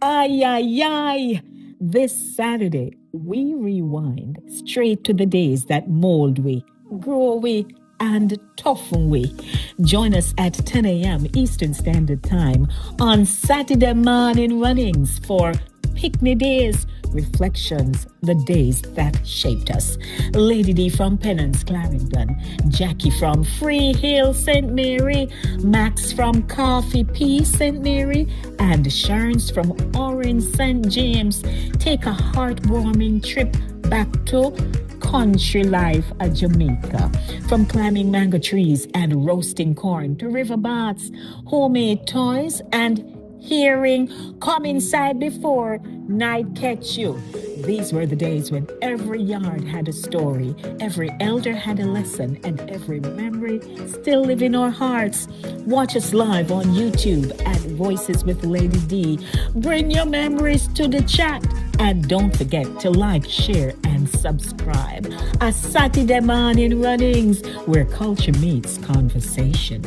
Ay, ay, ay. This Saturday, we rewind straight to the days that mold we, grow we, and toughen we. Join us at 10 a.m. Eastern Standard Time on Satideh Mawnin Runnings for Pickney Days, Reflections, the days that shaped us. Lady D from Pennance, Clarendon, Jacqui from Free Hill, St. Mary, Max from Coffee P, St. Mary, and Sherns from Orange, St. James. Take a heartwarming trip back to country life at Jamaica. From climbing mango trees and roasting corn to river baths, homemade toys, and hearing come inside before night catch you. These were the days when every yard had a story, every elder had a lesson, and every memory still live in our hearts. Watch us live on YouTube at Voices with Lady D. Bring your memories to the chat. And don't forget to like, share, and subscribe. A Satideh Mawnin Runnings, where culture meets conversation.